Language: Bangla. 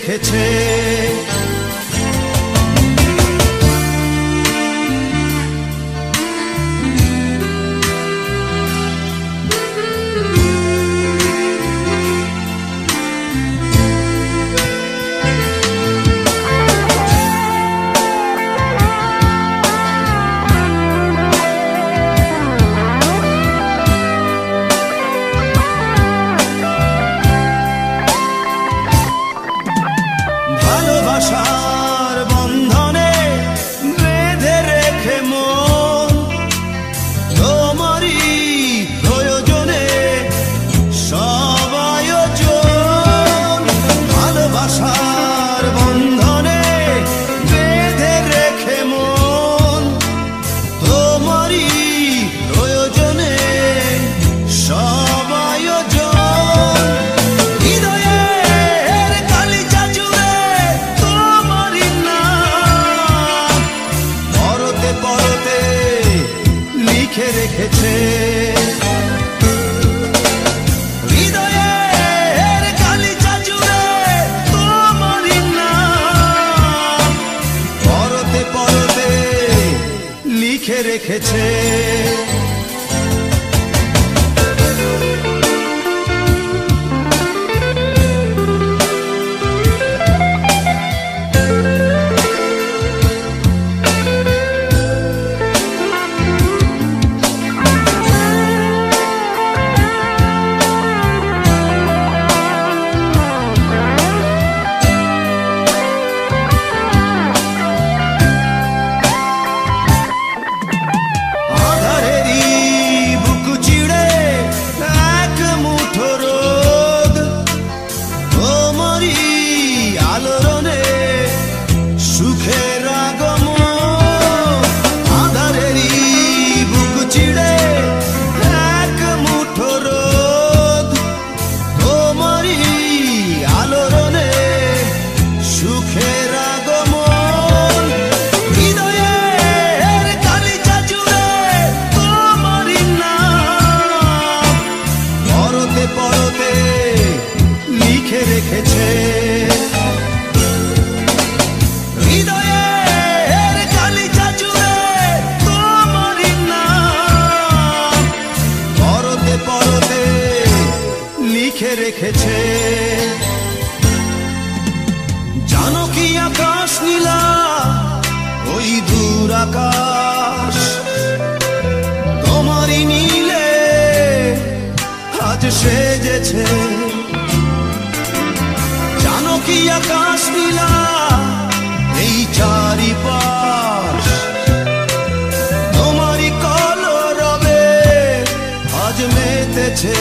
রেখেছে। ভালোবাসার বন্ধনে বেঁধে রেখে মন তোমারই প্রয়োজনে সব আয়োজন। ভালোবাসার বন্ধনে বেঁধে রেখে মন তোমারই প্রয়োজনে সব আয়োজন। হৃদয়ের কালিচা জুড়ে তোমারই নাম পরতে পরতে লিখে রেখেছে। হৃদয়ের কালিচা জুড়ে তোমারই নাম পরতে পরতে লিখে রেখেছে। পরতে লিখে রেখেছে। হৃদয়ের কালিচা জুড়ে তোমারই নাম পরতে পরতে লিখে রেখেছে। জানো কি আকাশ নীলা ওই দূর আকাশ তোমারই নীলে আজ সেজেছে। জানো কি আকাশ নীলা এই চারিপাশ তোমারই কলরবে আজ মেতেছে।